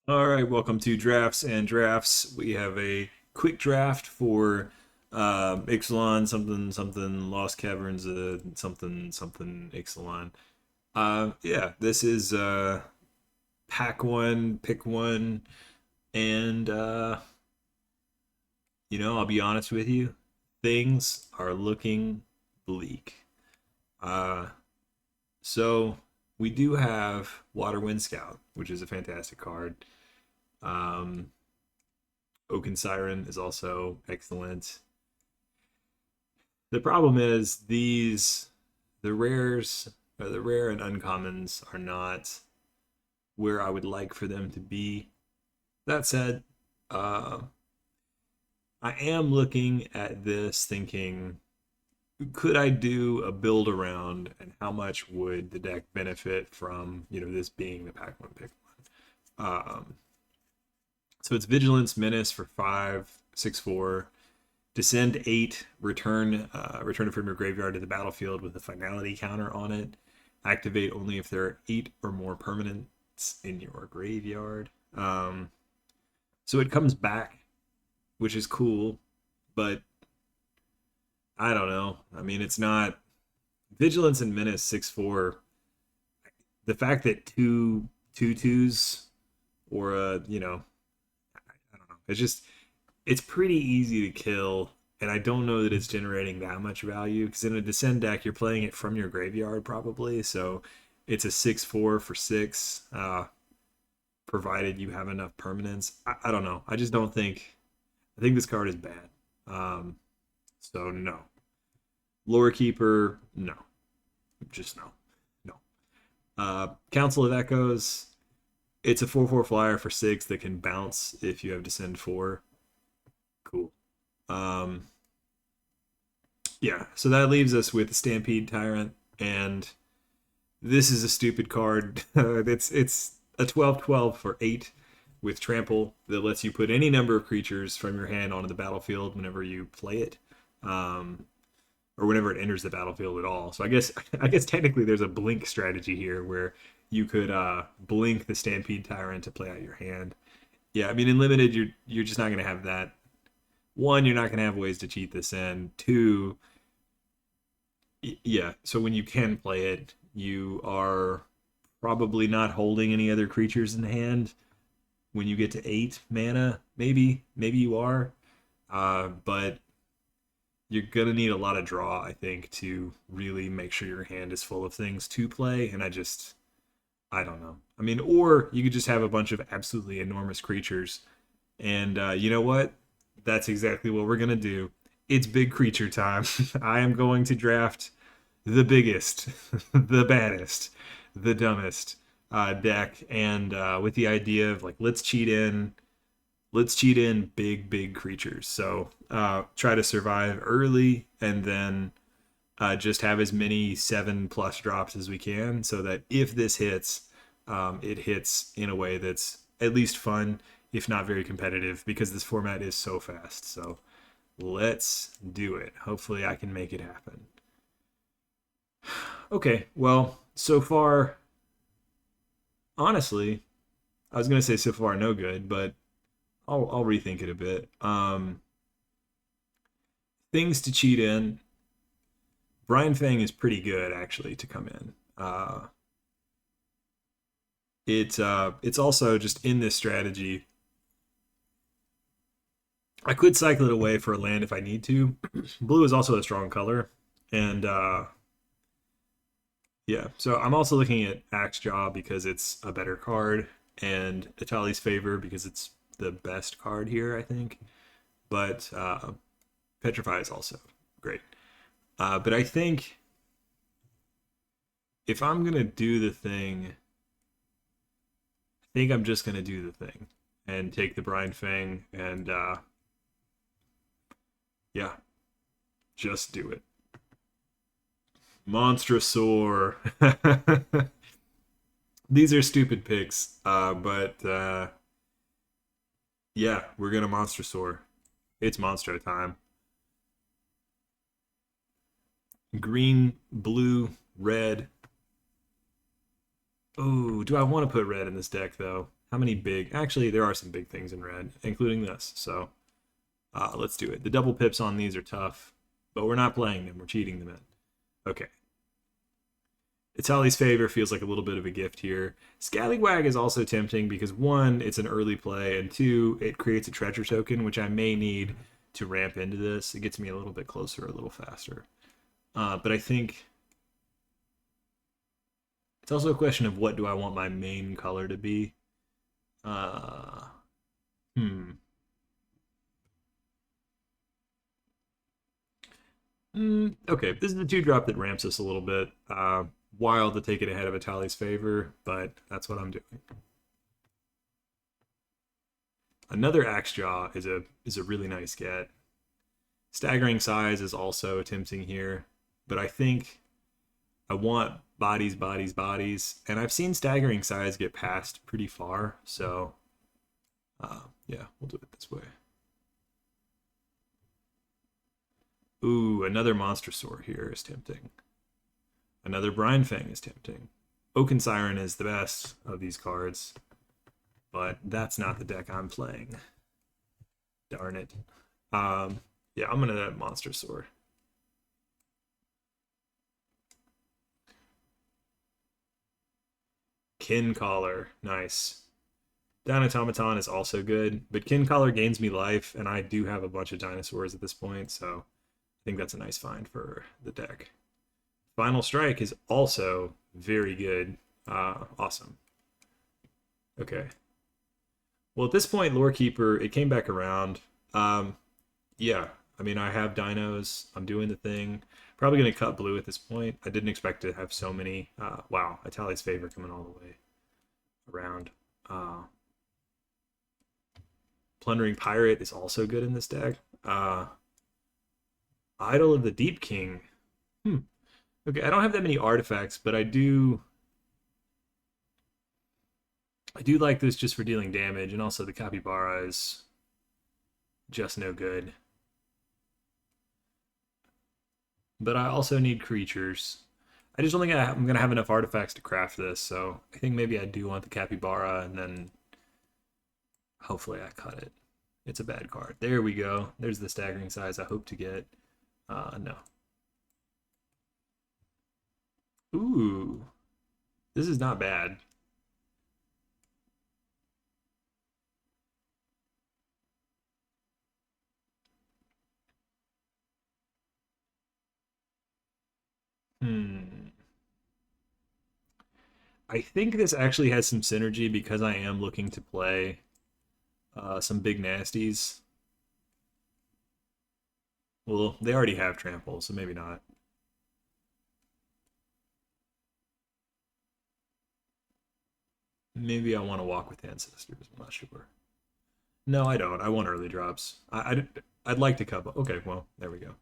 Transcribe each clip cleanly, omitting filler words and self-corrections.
All right, welcome to Drafts and Drafts. We have a quick draft for Ixalan, something, something, Lost Caverns, something, something, Ixalan. Yeah, this is pack one, pick one, and I'll be honest with you, things are looking bleak. Uh, so we do have Water Wind Scout, which is a fantastic card. Um, Oaken Siren is also excellent. The problem is the rares, the rare and uncommons are not where I would like for them to be. That said, uh, I am looking at this thinking, could I do a build around, and how much would the deck benefit from this being the pack one pick one? So it's Vigilance Menace for 5, 6, 4. Descend 8, return it from your graveyard to the battlefield with a finality counter on it. Activate only if there are 8 or more permanents in your graveyard. So it comes back, which is cool, but I don't know. I mean, it's not Vigilance and Menace 6/4. The fact that two twos or I don't know. It's pretty easy to kill, and I don't know that it's generating that much value because in a descend deck you're playing it from your graveyard probably, so it's a 6/4 for 6, provided you have enough permanence. I don't know. I just don't think. I think this card is bad. Um, so no. Lore Keeper, no. Just no. No. Council of Echoes. It's a 4/4 flyer for 6 that can bounce if you have descend 4. Cool. Um, yeah, so that leaves us with the Stampede Tyrant, and this is a stupid card. It's a 12/12 for 8 with trample that lets you put any number of creatures from your hand onto the battlefield whenever you play it, um, or whenever it enters the battlefield at all. So I guess technically there's a blink strategy here where you could blink the Stampede Tyrant to play out your hand. Yeah, I mean in limited you're just not gonna have that. One, you're not gonna have ways to cheat this in. Two, yeah. So when you can play it, you are probably not holding any other creatures in hand. When you get to 8 mana, maybe you are, but you're gonna need a lot of draw, I think, to really make sure your hand is full of things to play. And I don't know. I mean, or you could just have a bunch of absolutely enormous creatures, and you know what? That's exactly what we're gonna do. It's big creature time. I am going to draft the biggest, the baddest, the dumbest deck, and with the idea of like let's cheat in big creatures. So try to survive early, and then just have as many 7+ drops as we can, so that if this hits, it hits in a way that's at least fun, if not very competitive, because this format is so fast. So let's do it. Hopefully, I can make it happen. Okay, well, so far, honestly, I was gonna say so far no good, but I'll rethink it a bit. Things to cheat in. Brian Fang is pretty good actually to come in. It's also just in this strategy. I could cycle it away for a land if I need to. Blue is also a strong color, and yeah. So I'm also looking at Axe Jaw because it's a better card, and Itali's Favor because it's the best card here, I think. But Petrify is also great. But I think if I'm gonna do the thing, I think I'm just gonna do the thing and take the Brine Fang and yeah, just do it. Monstrosaur. These are stupid picks, but yeah, we're gonna Monstrosaur. It's Monstro time. Green, blue, red. Oh, do I want to put red in this deck though? How many big? Actually, there are some big things in red, including this. So let's do it. The double pips on these are tough, but we're not playing them. We're cheating them in. Okay. Itali's Favor feels like a little bit of a gift here. Scallywag is also tempting because one, it's an early play, and two, it creates a treasure token, which I may need to ramp into this. It gets me a little bit closer, a little faster. But I think it's also a question of what do I want my main color to be. Uh, hmm. Okay, this is the 2-drop that ramps us a little bit. Wild to take it ahead of Itali's Favor, but that's what I'm doing. Another Axe Jaw is a really nice get. Staggering Size is also tempting here, but I think I want bodies, bodies, bodies, and I've seen Staggering Size get passed pretty far, so yeah, we'll do it this way. Ooh, another Monstrosaur here is tempting. Another Brine Fang is tempting. Oaken Siren is the best of these cards, but that's not the deck I'm playing. Darn it. Yeah, I'm gonna Monstrosaur. Kin Collar, nice. Dinotomaton is also good, but Kin Collar gains me life, and I do have a bunch of dinosaurs at this point, so I think that's a nice find for the deck. Final Strike is also very good. Awesome. Okay. Well, at this point, Lore Keeper, it came back around. Yeah, I mean, I have dinos. I'm doing the thing. Probably going to cut blue at this point. I didn't expect to have so many. Wow, Itali's Favor coming all the way around. Plundering Pirate is also good in this deck. Idol of the Deep King. Okay, I don't have that many artifacts, but I do like this just for dealing damage, and also the Capybara is just no good. But I also need creatures. I just don't think I'm going to have enough artifacts to craft this, so I think maybe I do want the Capybara, and then hopefully I cut it. It's a bad card. There we go. There's the Staggering Size I hope to get. No. Ooh. This is not bad. Hmm. I think this actually has some synergy because I am looking to play some big nasties. Well, they already have trample, so maybe not. Maybe I want to walk with ancestors. I'm not sure. No, I don't. I want early drops. I'd like to cut. Okay, well, there we go.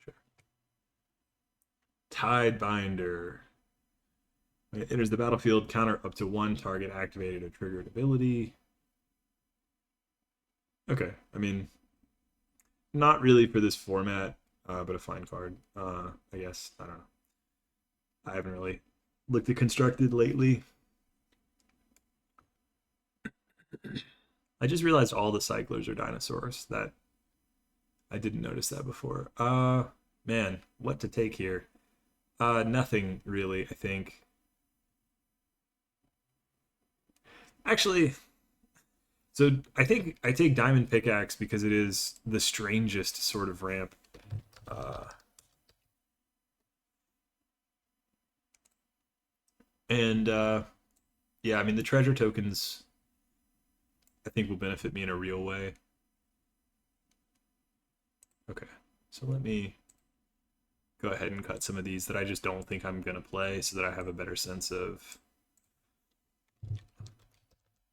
Sure. Tidebinder. When it enters the battlefield, counter up to one target activated or triggered ability. Okay, I mean, not really for this format, but a fine card. I guess. I don't know. I haven't really looked at constructed lately. I just realized all the cyclers are dinosaurs. That I didn't notice that before. Man, what to take here? Nothing really, I think. Actually, so I think I take Diamond Pickaxe because it is the strangest sort of ramp. Uh, and yeah, I mean the treasure tokens I think will benefit me in a real way. Okay, so let me go ahead and cut some of these that I just don't think I'm gonna play, so that I have a better sense of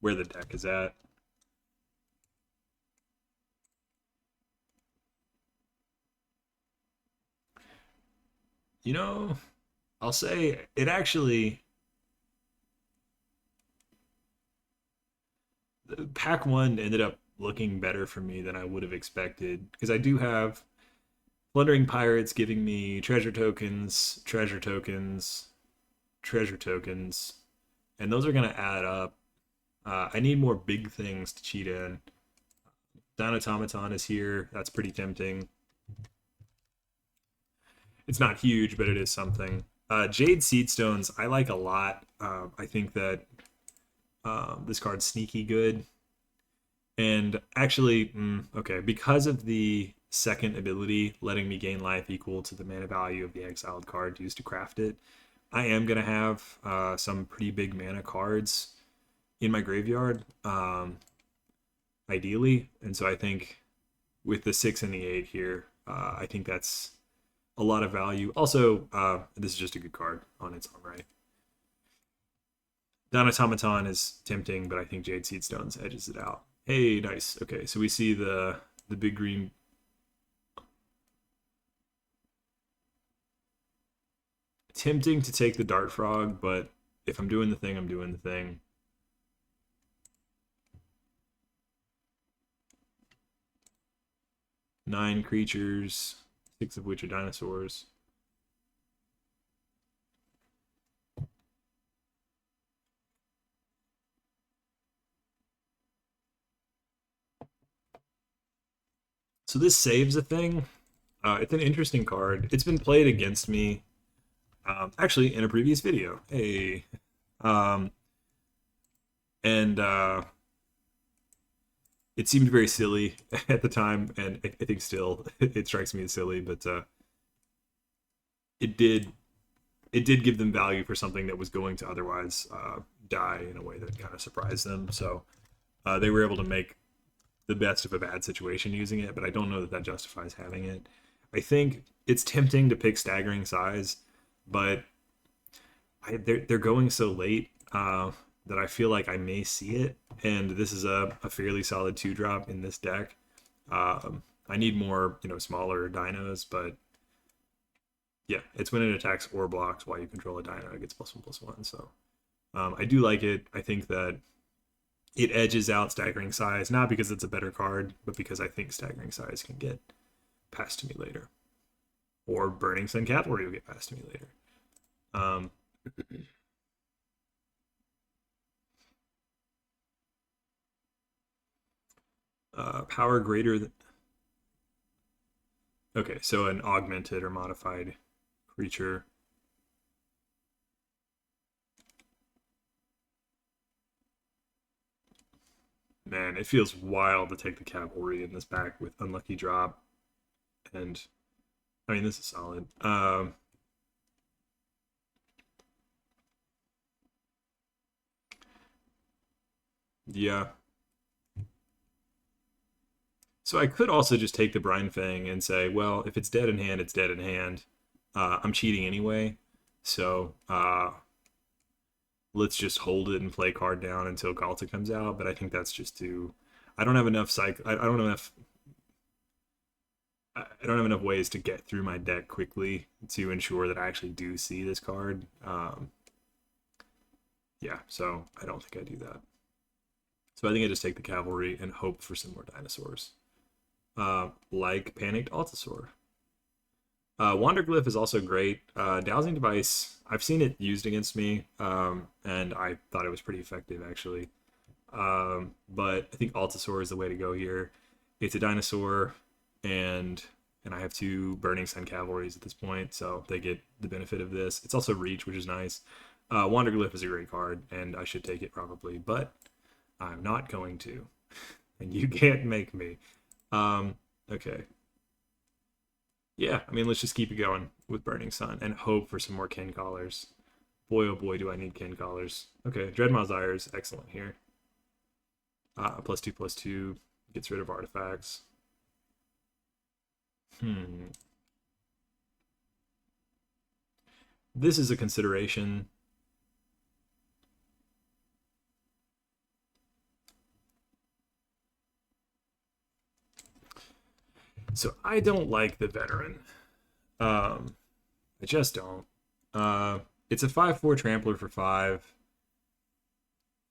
where the deck is at. You know, I'll say it actually. Pack one ended up looking better for me than I would have expected because I do have Plundering Pirates giving me treasure tokens, treasure tokens, treasure tokens, and those are going to add up. I need more big things to cheat in. Dinotomaton is here. That's pretty tempting. It's not huge, but it is something. Jade Seedstones I like a lot. I think that this card's sneaky good. And actually, okay, because of the second ability letting me gain life equal to the mana value of the exiled card used to craft it, I am going to have some pretty big mana cards in my graveyard, ideally. And so I think with the 6 and the 8 here, I think that's a lot of value. Also, this is just a good card on its own right. Donatomaton is tempting, but I think Jade Seedstones edges it out. Hey, nice. Okay, so we see the big green. Tempting to take the Dart Frog, but if I'm doing the thing, I'm doing the thing. Nine creatures, 6 of which are dinosaurs. So this saves a thing. It's an interesting card. It's been played against me, actually, in a previous video. Hey. And it seemed very silly at the time, and I think still it strikes me as silly, but it did give them value for something that was going to otherwise die in a way that kind of surprised them. So they were able to make the best of a bad situation using it, but I don't know that that justifies having it. I think it's tempting to pick Staggering Size, but they're going so late that I feel like I may see it, and this is a fairly solid 2-drop in this deck. I need more, smaller dinos, but yeah, it's when it attacks or blocks while you control a dino, it gets +1/+1. So I do like it. I think that it edges out Staggering Size, not because it's a better card, but because I think Staggering Size can get passed to me later. Or Burning Sun Cavalry will get passed to me later. Power greater than... Okay, so an augmented or modified creature. Man, it feels wild to take the cavalry in this pack with unlucky drop. And I mean, this is solid. Yeah. So I could also just take the Brine Fang and say, well, if it's dead in hand, it's dead in hand. I'm cheating anyway, so let's just hold it and play card down until Galta comes out. But I think that's just too... I don't have enough cycle. I don't have enough. I don't have enough ways to get through my deck quickly to ensure that I actually do see this card. Yeah, so I don't think I do that. So I think I just take the cavalry and hope for some more dinosaurs. Like Panicked Altasaur. Wanderglyph is also great. Dowsing Device, I've seen it used against me, and I thought it was pretty effective, actually. But I think Altasaur is the way to go here. It's a dinosaur, and I have 2 Burning Sun Cavalries at this point, so they get the benefit of this. It's also Reach, which is nice. Wanderglyph is a great card, and I should take it probably, but I'm not going to. And you can't make me. Okay. Yeah, I mean, let's just keep it going with Burning Sun and hope for some more Ken Collars. Boy, oh boy, do I need Ken Collars. Okay, Dreadmaw's Ire is excellent here. +2/+2 gets rid of artifacts. This is a consideration. So I don't like the Veteran. I just don't. It's a 5/4 trampler for 5.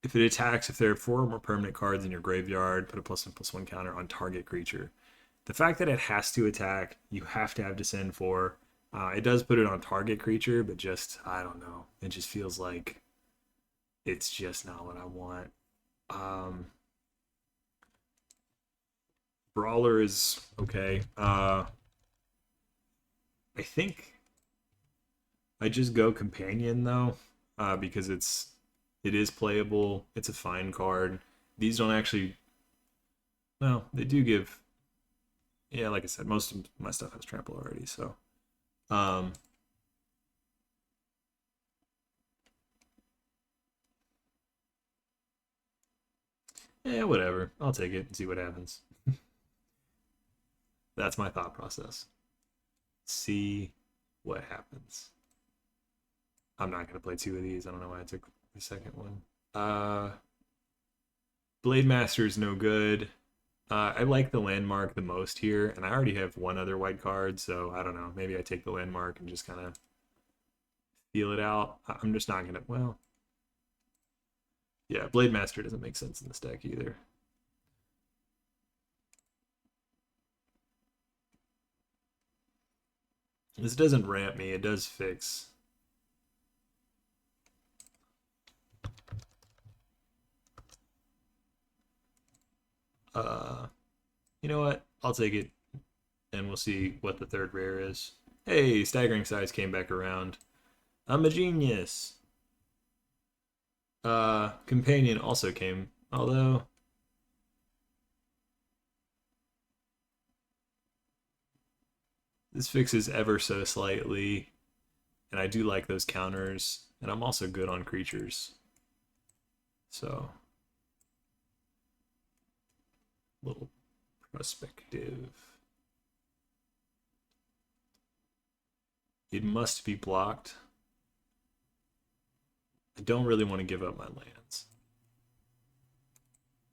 If it attacks, if there are 4 or more permanent cards in your graveyard, put a +1/+1 counter on target creature. The fact that it has to attack, you have to have Descend 4. It does put it on target creature, but just, I don't know. It just feels like it's just not what I want. Brawler is okay. I think I just go Companion though, because it is playable. It's a fine card. These don't actually. Well, they do give. Yeah, like I said, most of my stuff has trample already. So, um, yeah, whatever. I'll take it and see what happens. That's my thought process. See what happens. I'm not gonna play two of these. I don't know why I took the second one. Blade Master's no good. I like the landmark the most here, and I already have one other white card, so I don't know. Maybe I take the landmark and just kind of feel it out. I'm just not gonna. Well, yeah, Blade Master doesn't make sense in this deck either. This doesn't ramp me. It does fix. Uh, you know what? I'll take it, and we'll see what the third rare is. Hey, Staggering Size came back around. I'm a genius. Companion also came, although this fixes ever so slightly, and I do like those counters, and I'm also good on creatures. So, little perspective. It must be blocked. I don't really want to give up my lands.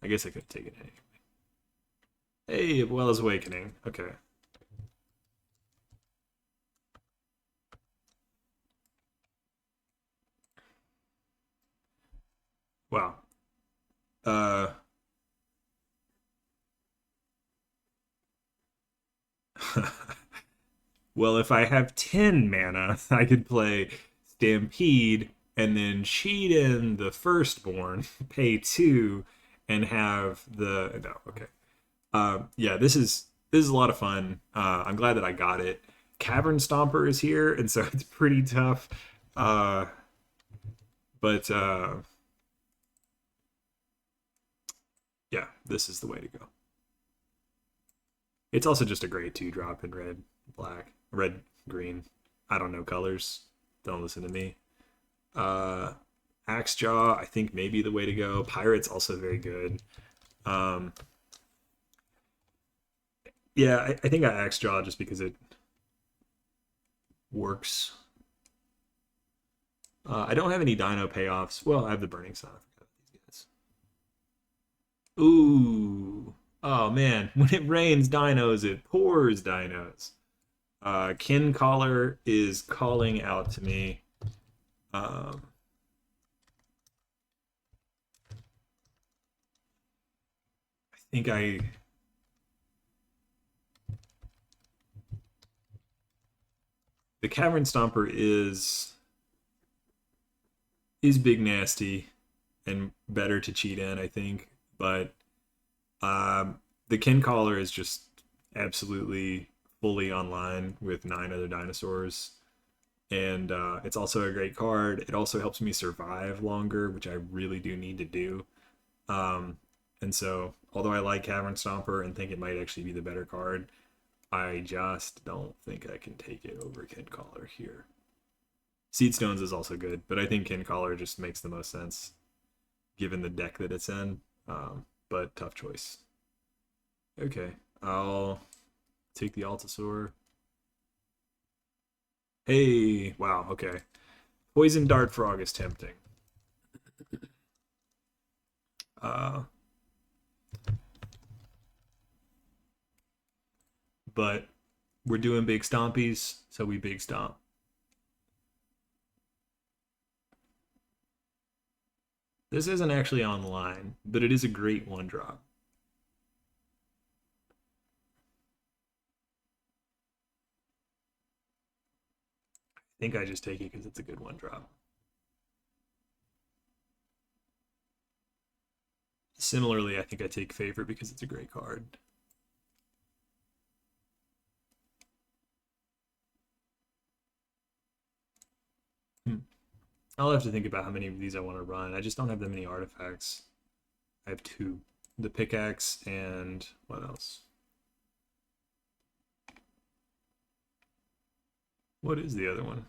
I guess I could take it anyway. Hey, well as Awakening. Okay. Wow. Uh. Well, if I have 10 mana, I could play Stampede and then cheat in the Firstborn, pay 2, and have the. No, okay. Yeah, this is a lot of fun. I'm glad that I got it. Cavern Stomper is here, and so it's pretty tough. Uh, but yeah, this is the way to go. It's also just a great 2-drop in red, black, red, green. I don't know colors. Don't listen to me. Uh, Axe Jaw, I think maybe the way to go. Pirate's also very good. Um, yeah, I think I Axe Jaw just because it works. I don't have any Dino payoffs. Well, I have the Burning Sun. I forgot these guys. Ooh. Oh man, when it rains dinos, it pours dinos. Kin Collar is calling out to me. Um, I think the Cavern Stomper is big nasty and better to cheat in, I think. But the Kin Collar is just absolutely fully online with 9 other dinosaurs. And it's also a great card. It also helps me survive longer, which I really do need to do. Um, and so, although I like Cavern Stomper and think it might actually be the better card, I just don't think I can take it over Kin Collar here. Seed Stones is also good, but I think Kin Collar just makes the most sense given the deck that it's in. But tough choice. Okay, I'll take the Altasaur. Hey, wow, okay. Poison Dart Frog is tempting. Uh, but we're doing big stompies, so we big stomp. This isn't actually online, but it is a great 1-drop. think I just take it because it's a good one drop. Similarly, I think I take Favor because it's a great card. I'll have to think about how many of these I want to run. I just don't have that many artifacts. I have two. The pickaxe and what else? What is the other one?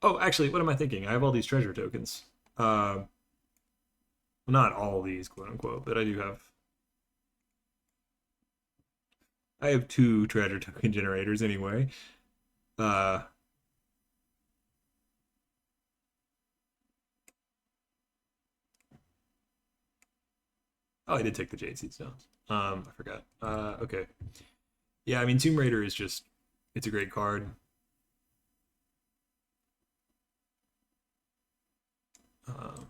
Oh, actually, what am I thinking? I have all these treasure tokens. Well, not all these, quote unquote, but I have two treasure token generators anyway. Uh, oh, I did take the Jade Seed Stones. I forgot. Okay. Yeah, I mean, Tomb Raider is just, it's a great card. Um,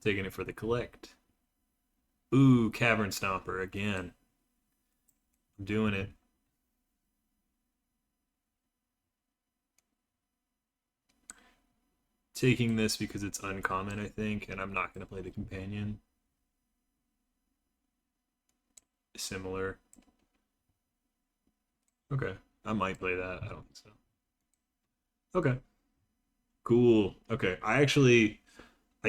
taking it for the collect. Ooh, Cavern Stomper again. I'm doing it. Taking this because it's uncommon, I think, and I'm not going to play the companion. Similar. Okay. I might play that. I don't think so. Okay. Cool. Okay. I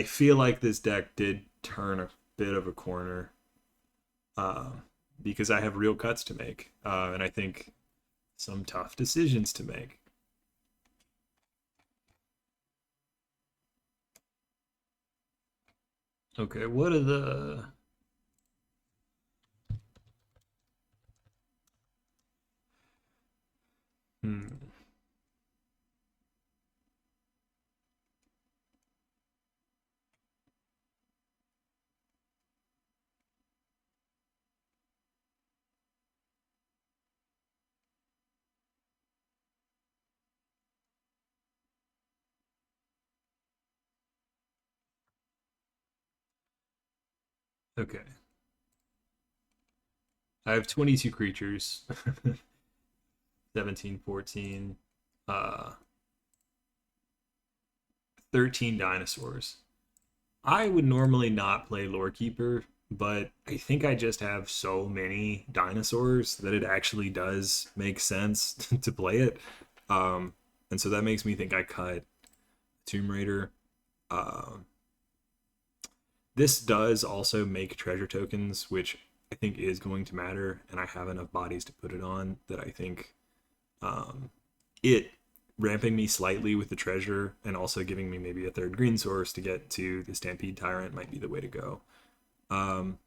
feel like this deck did turn a bit of a corner um, because I have real cuts to make, and I think some tough decisions to make. Okay, what are the... Hmm. Okay. I have 22 creatures. 17, 14, 13 dinosaurs. I would normally not play Lorekeeper, but I think I just have so many dinosaurs that it actually does make sense to play it. Um, and so that makes me think I cut Tomb Raider. Um, this does also make treasure tokens, which I think is going to matter, and I have enough bodies to put it on that I think it ramping me slightly with the treasure and also giving me maybe a third green source to get to the Stampede Tyrant might be the way to go. Um,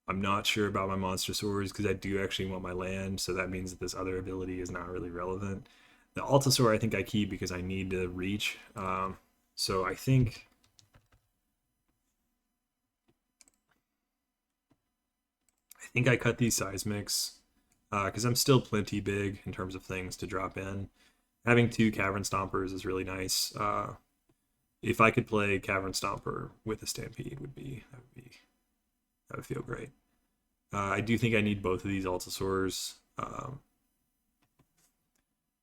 I'm not sure about my monster swords because I do actually want my land, so that means that this other ability is not really relevant. The Altasaur I think I keep because I need to reach. So I think I cut these seismics because I'm still plenty big in terms of things to drop in. Having two Cavern Stompers is really nice. If I could play Cavern Stomper with a Stampede, that would feel great. I do think I need both of these Altasaurs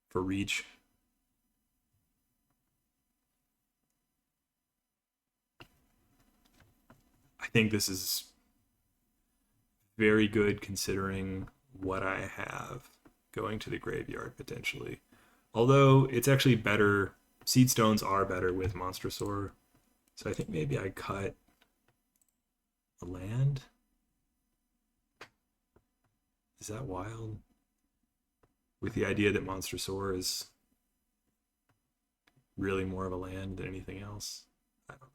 for reach. I think this is very good considering what I have going to the graveyard potentially. Although it's actually better, seed stones are better with Monstrosaur. So I think maybe I cut a land. Is that wild? With the idea that Monstrosaur is really more of a land than anything else. I don't know.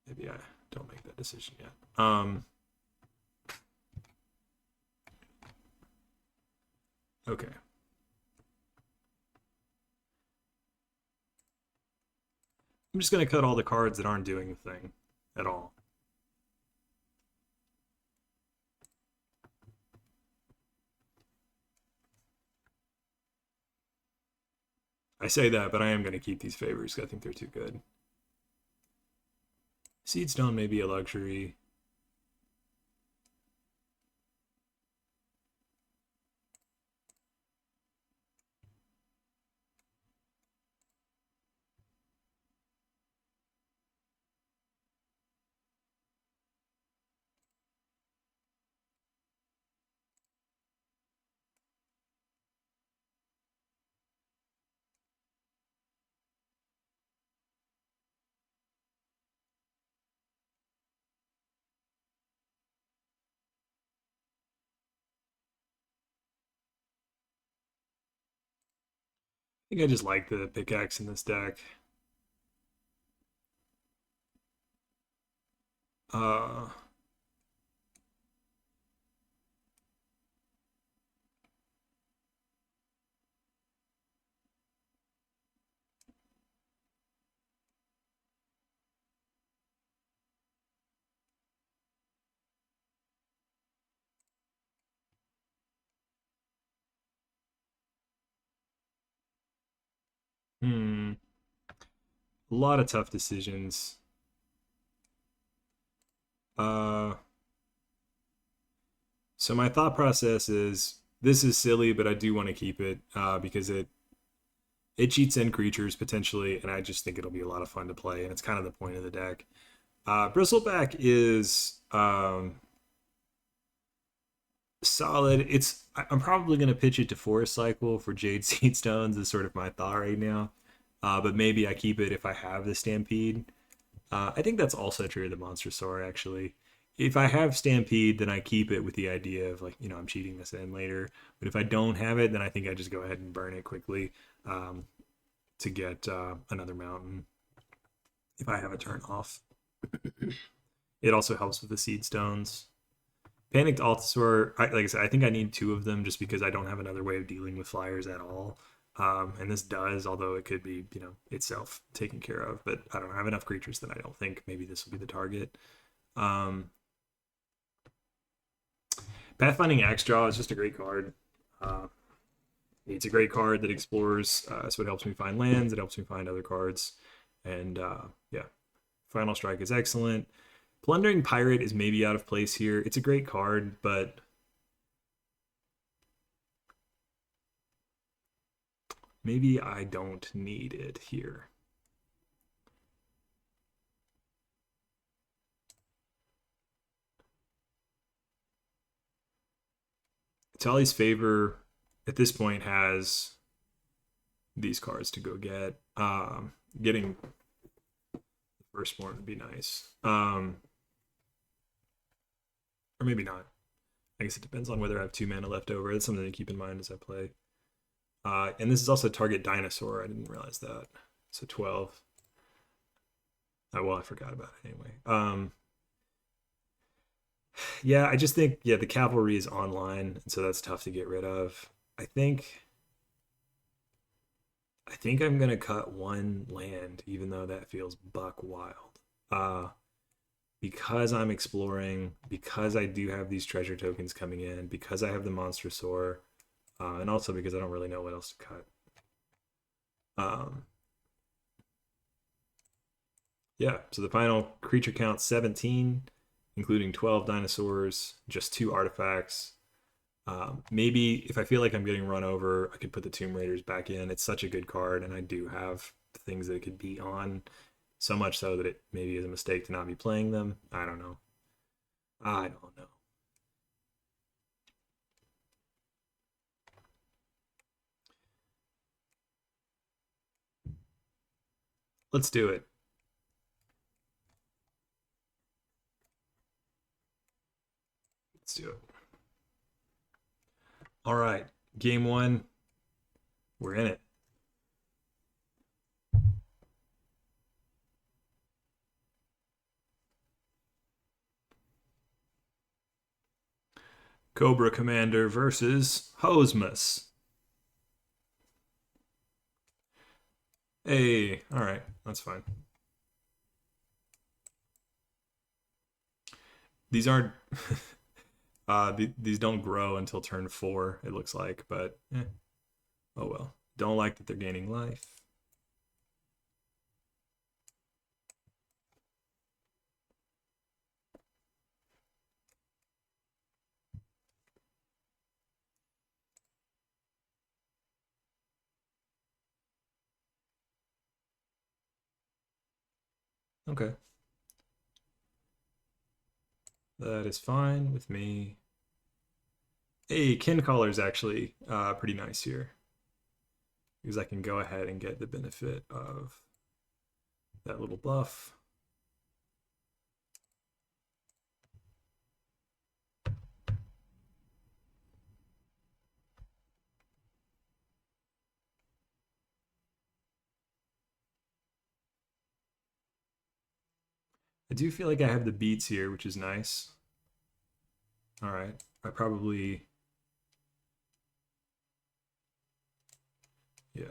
Maybe I don't make that decision yet. Okay. I'm just going to cut all the cards that aren't doing the thing at all. I say that, but I am going to keep these favors because I think they're too good. Seedstone may be a luxury. think I just like the pickaxe in this deck. Uh, hmm. A lot of tough decisions. Uh, so my thought process is this is silly, but I do want to keep it because it cheats in creatures potentially, and I just think it'll be a lot of fun to play, and it's kind of the point of the deck. Bristleback is solid. I'm probably going to pitch it to Forest Cycle for Jade Seed Stones is sort of my thought right now. But maybe I keep it if I have the Stampede. I think that's also true of the Monster Sword, actually. If I have Stampede, then I keep it with the idea of, like, I'm cheating this in later. But if I don't have it, then I think I just go ahead and burn it quickly um, to get another mountain if I have a turn off. It also helps with the Seed Stones. Panicked Allosaur, like I said, I think I need two of them just because I don't have another way of dealing with flyers at all. And this does, although it could be, itself taken care of. But I don't know, I have enough creatures that I don't think maybe this will be the target. Pathfinding Axe Jaw is just a great card. It's a great card that explores, so it helps me find lands, it helps me find other cards. And yeah, Final Strike is excellent. Plundering Pirate is maybe out of place here. It's a great card, but maybe I don't need it here. Tally's Favor at this point has these cards to go get. Getting the Firstborn would be nice. Or maybe not. I guess it depends on whether I have 2 mana left over. That's something to keep in mind as I play. And this is also target dinosaur. I didn't realize that. So 12. Oh, well, I forgot about it anyway. Yeah, I just think, the cavalry is online, and so that's tough to get rid of. I think I'm gonna cut one land, even though that feels buck wild. Because I'm exploring, because I do have these treasure tokens coming in, because I have the monster soar, and also because I don't really know what else to cut. Yeah, so the final creature count 17, including 12 dinosaurs, just 2 artifacts. Maybe if I feel like I'm getting run over, I could put the Tomb Raiders back in. It's such a good card, and I do have things that it could be on. So much so that it maybe is a mistake to not be playing them. I don't know. I don't know. Let's do it. Let's do it. All right. Game one. We're in it. Cobra Commander versus Hosmus. Hey, all right. That's fine. These aren't. These don't grow until turn 4, it looks like, but oh well. Don't like that they're gaining life. Okay. That is fine with me. Hey, Kin Collar is actually pretty nice here because I can go ahead and get the benefit of that little buff. I do feel like I have the beats here, which is nice. All right. I probably, yeah.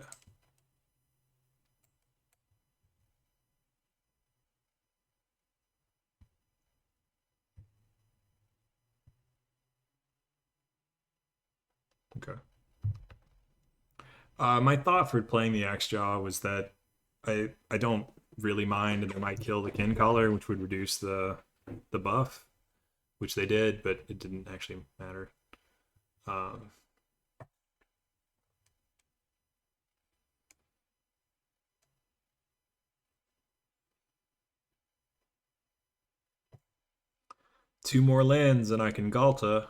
Okay. My thought for playing the Axe Jaw was that I don't really mind, and they might kill the Kin Collar, which would reduce the buff, which they did, but it didn't actually matter. Um, two more lands, and I can Galta.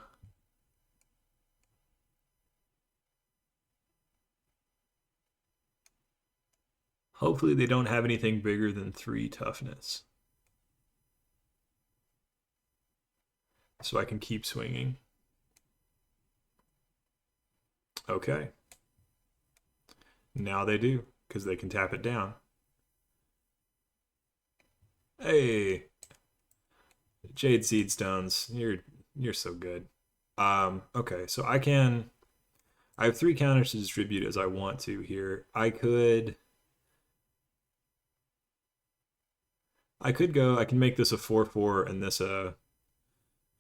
Hopefully, they don't have anything bigger than 3 toughness, so I can keep swinging. Okay. Now they do, because they can tap it down. Hey, Jade Seed Stones, you're so good. Okay, so I have 3 counters to distribute as I want to here. I can make this a 4/4 and this a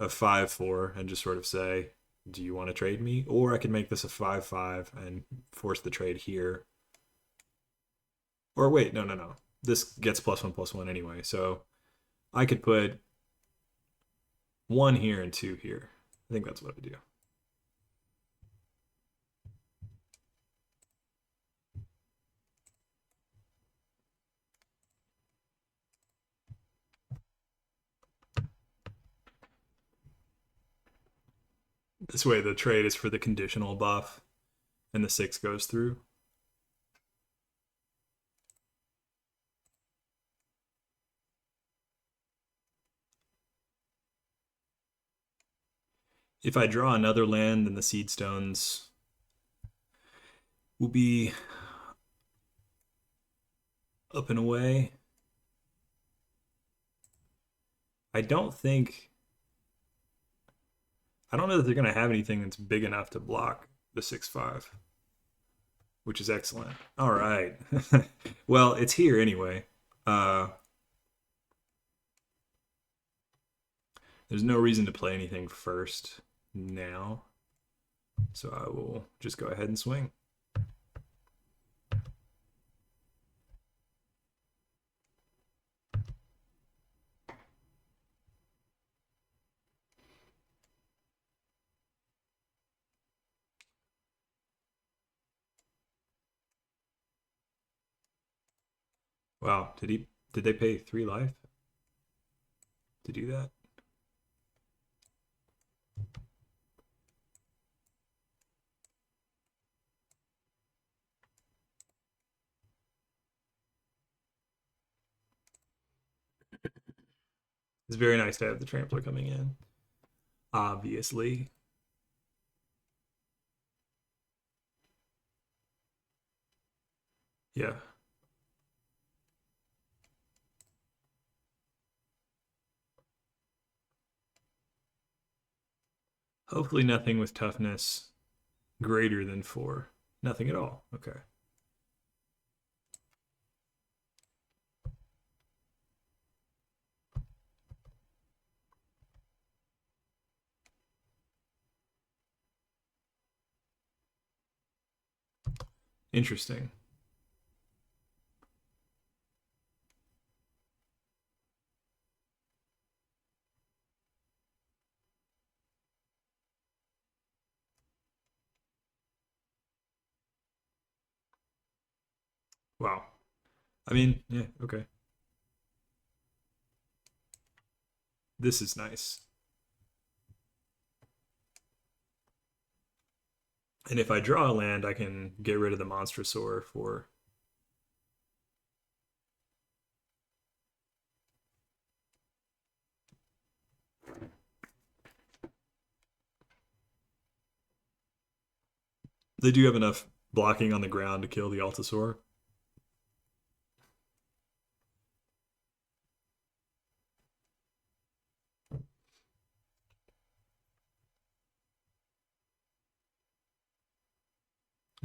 5/4 and just sort of say, do you want to trade me? Or I can make this a 5/5 and force the trade here. Or wait, no. This gets +1/+1 anyway, so I could put 1 here and 2 here. I think that's what I do. This way the trade is for the conditional buff and the 6 goes through. If I draw another land, then the Seed Stones will be up and away. I don't think. I don't know that they're going to have anything that's big enough to block the 6/5, which is excellent. All right. Well, it's here anyway. Uh, there's no reason to play anything first now, so I will just go ahead and swing. Wow, did they pay 3 life to do that? It's very nice to have the trampler coming in. Obviously. Yeah. Hopefully nothing with toughness greater than 4. Nothing at all. Okay. Interesting. Wow. I mean, yeah, okay. This is nice. And if I draw a land, I can get rid of the Monstrosaur for. They do have enough blocking on the ground to kill the Altasaur.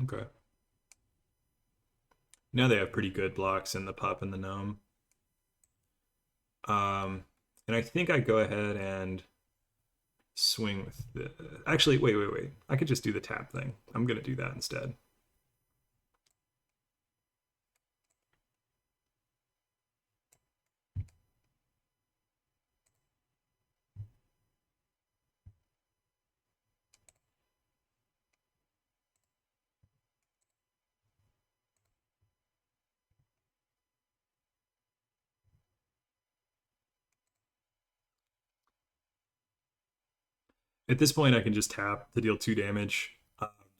Okay. Now they have pretty good blocks in the pup and the gnome. And I think I go ahead and swing with the. Actually, wait. I could just do the tap thing. I'm gonna do that instead. At this point, I can just tap to deal 2 damage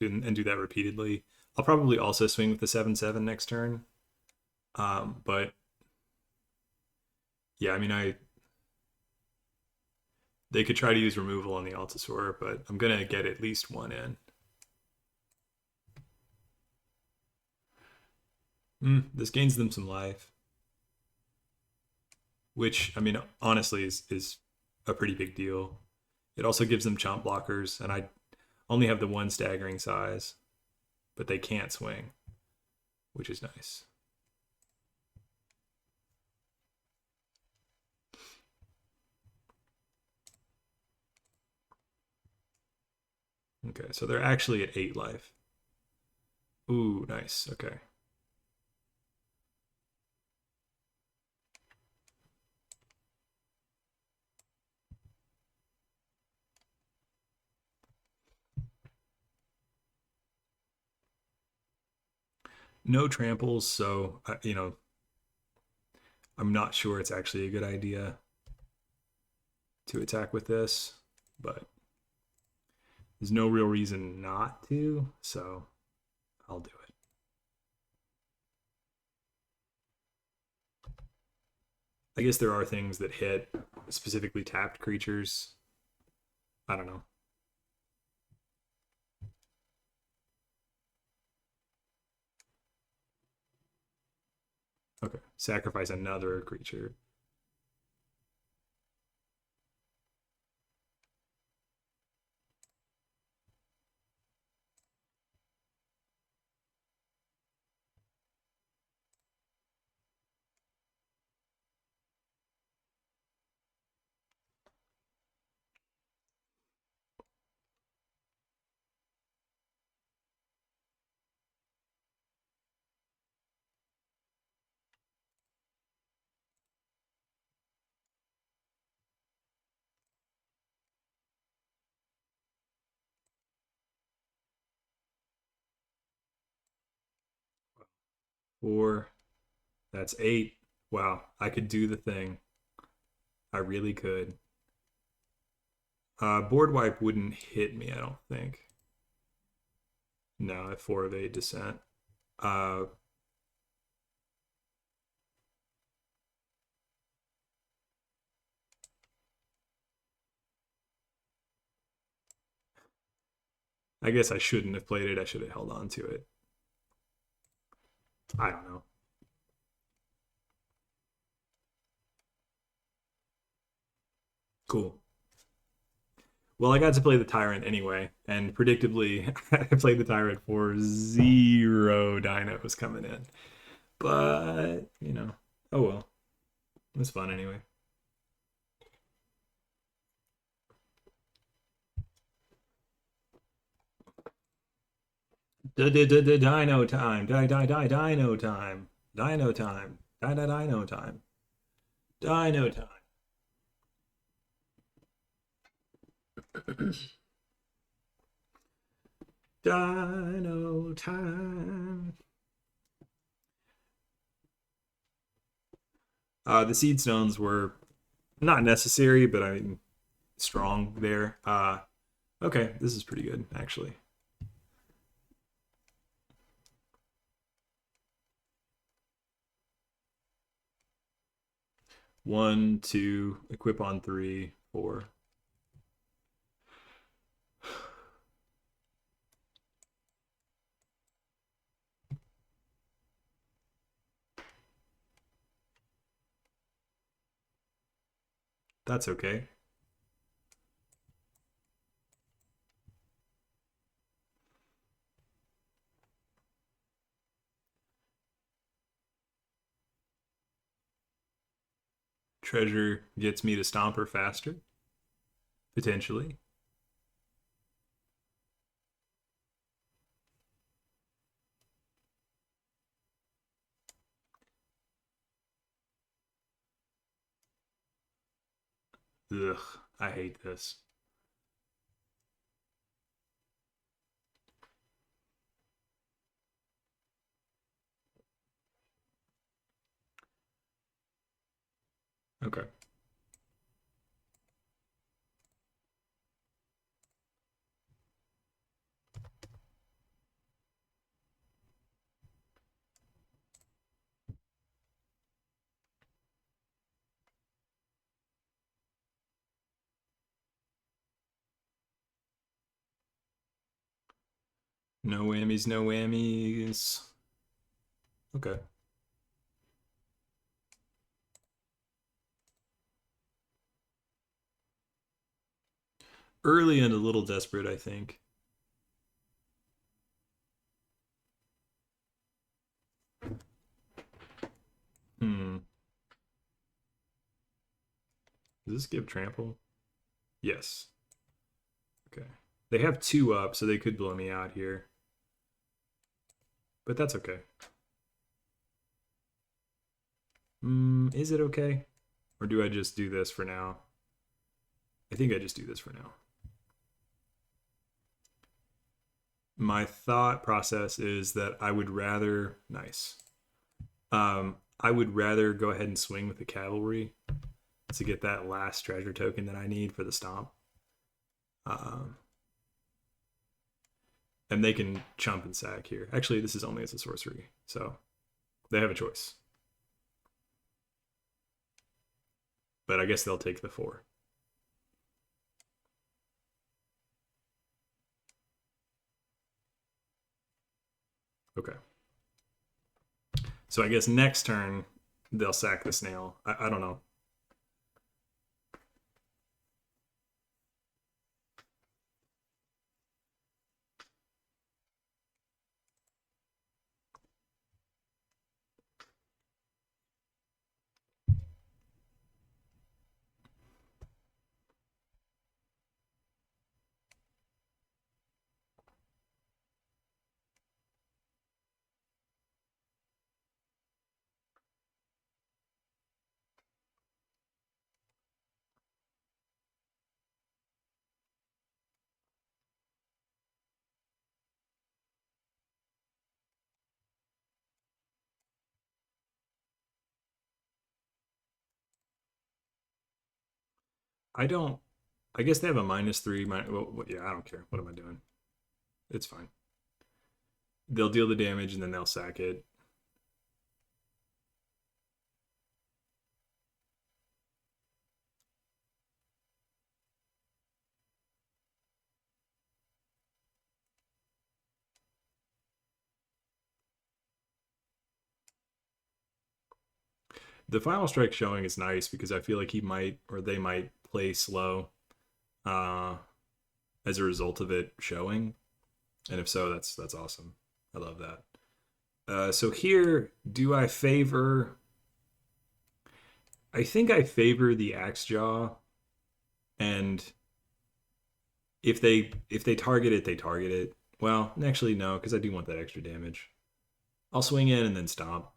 and do that repeatedly. I'll probably also swing with the 7/7 next turn. But yeah, I mean, they could try to use removal on the Altasaur, but I'm gonna get at least one in. This gains them some life, which I mean, honestly, is a pretty big deal. It also gives them chomp blockers, and I only have the one staggering size, but they can't swing, which is nice. Okay, so they're actually at 8 life. Ooh, nice. Okay. No tramples, so I'm not sure it's actually a good idea to attack with this, but there's no real reason not to, so I'll do it. I guess there are things that hit specifically tapped creatures. I don't know. Okay, sacrifice another creature. Four. That's 8. Wow, I could do the thing. I really could. Board wipe wouldn't hit me, I don't think. No, at 4 of 8 descent. Uh, I guess I shouldn't have played it. I should have held on to it. I don't know. Cool. Well, I got to play the Tyrant anyway, and predictably, I played the Tyrant for 0 dinos coming in. But, oh well. It was fun anyway. Dino time. Dino time. Dino time. Dino time. Dino time. Dino time. The seed stones were not necessary, but I mean strong there. Okay, this is pretty good actually. 1, 2, equip on 3, 4. That's okay. Treasure gets me to stomp her faster, potentially. Ugh, I hate this. Okay. No whammies, no whammies. Okay. Early and a little desperate, I think. Hmm. Does this give trample? Yes. Okay. They have two up, so they could blow me out here. But that's okay. Is it okay? Or do I just do this for now? I think I just do this for now. My thought process is that I would rather nice. I would rather go ahead and swing with the cavalry to get that last treasure token that I need for the stomp. Um, and they can chump and sack here. Actually, this is only as a sorcery, so they have a choice. But I guess they'll take the 4. Okay. So I guess next turn they'll sack the snail. I don't know. I don't. I guess they have a -3. Well, yeah, I don't care. What am I doing? It's fine. They'll deal the damage and then they'll sack it. The final strike showing is nice because I feel like he might or they might play slow uh, as a result of it showing, and if so, that's awesome. I love that. So here, do I favor? I think I favor the axe jaw, and if they target it, they target it. Well, actually no, because I do want that extra damage. I'll swing in and then stomp.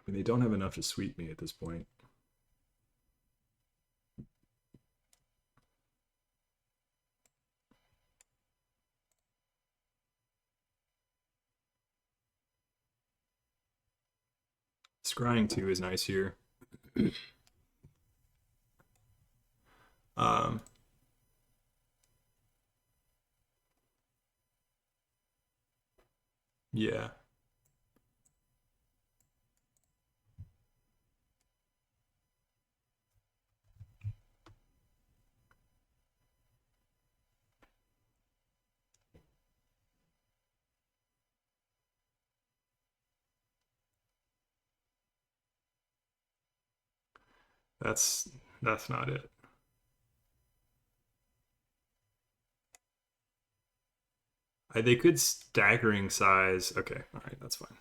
I mean, they don't have enough to sweep me at this point. Scrying 2 is nice here. um, yeah. That's that's not it. They could staggering size. Okay, all right, that's fine.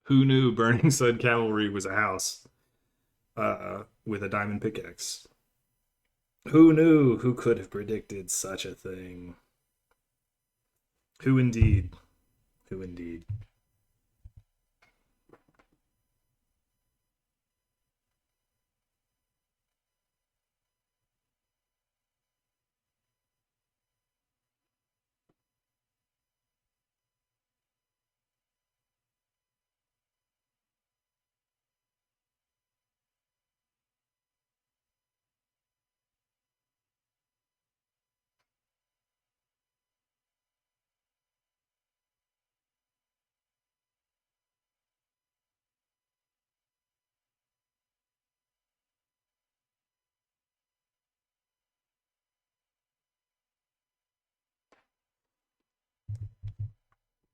Who knew Burning Sun Cavalry was a house with a diamond pickaxe? Who knew? Who could have predicted such a thing? Who indeed? Who indeed?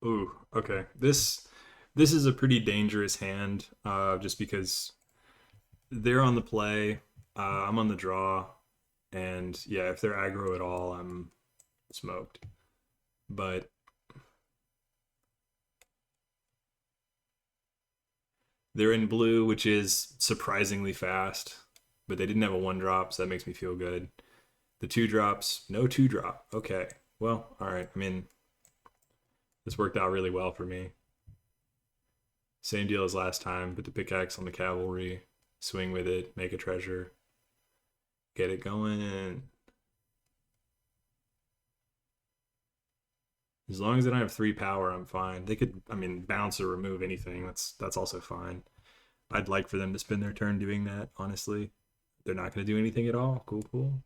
Ooh, okay. This is a pretty dangerous hand, just because they're on the play, I'm on the draw, and yeah, if they're aggro at all, I'm smoked. But they're in blue, which is surprisingly fast. But they didn't have a one drop, so that makes me feel good. The two drops, no two drop. Okay, well, all right. I mean, this worked out really well for me. Same deal as last time, put the pickaxe on the cavalry, swing with it, make a treasure, get it going. As long as they don't have three power, I'm fine. They could, I mean, bounce or remove anything. That's also fine. I'd like for them to spend their turn doing that. Honestly, they're not going to do anything at all. Cool, cool.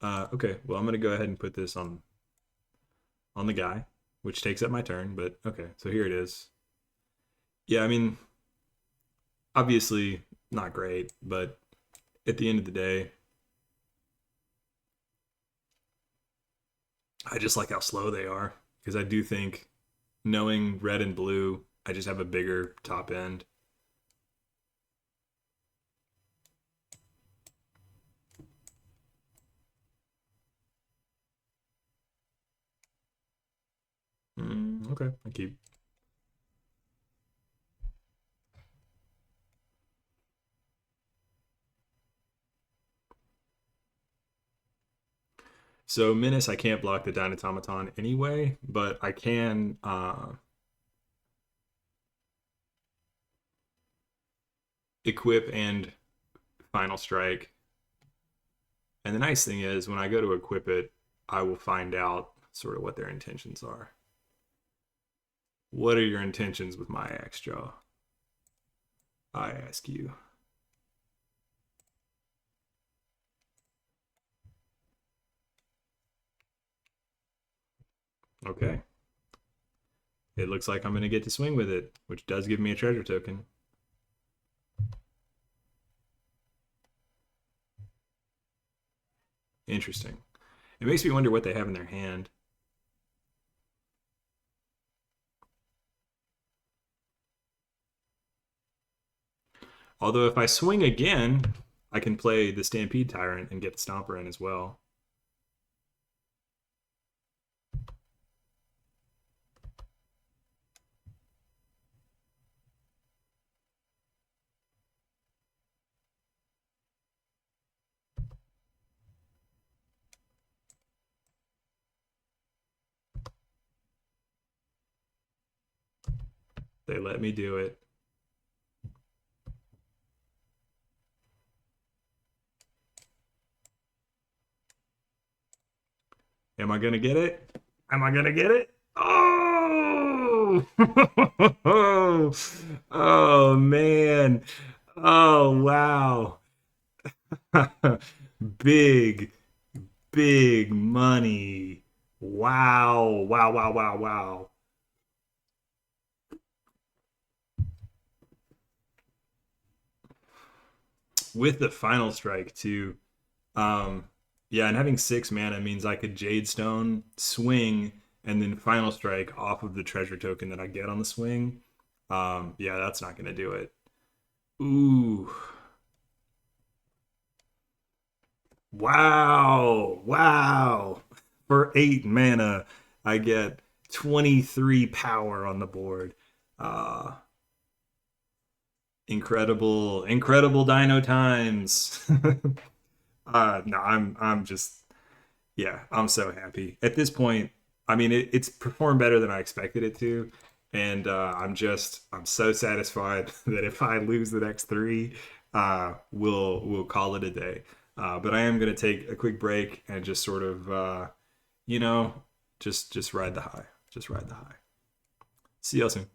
Okay, well, I'm going to go ahead and put this on the guy, which takes up my turn. But okay, so here it is. Yeah, I mean, obviously not great, but at the end of the day, I just like how slow they are because I do think knowing red and blue, I just have a bigger top end. Okay, I keep. So Menace, I can't block the Dynatomaton anyway, but I can equip and final strike. And the nice thing is, when I go to equip it, I will find out sort of what their intentions are. What are your intentions with my extra? I ask you. Okay. It looks like I'm going to get to swing with it, which does give me a treasure token. Interesting. It makes me wonder what they have in their hand. Although if I swing again, I can play the Stampede Tyrant and get the Stomper in as well. They let me do it. Am I gonna get it? Am I gonna get it? Oh! Oh man! Oh wow! Big, big money! Wow! Wow! Wow! Wow! Wow! with the final strike too. Um, yeah, and having 6 mana means I could Jade Stone, swing, and then final strike off of the treasure token that I get on the swing. Yeah, that's not gonna do it. Ooh, wow, wow. For 8 mana, I get 23 power on the board. Uh, incredible, incredible Dino times. No, I'm just yeah, I'm so happy at this point. I mean, it's performed better than I expected it to, and I'm so satisfied that if I lose the next three, we'll call it a day. But I am gonna take a quick break and just sort of you know just ride the high, just ride the high. See you soon.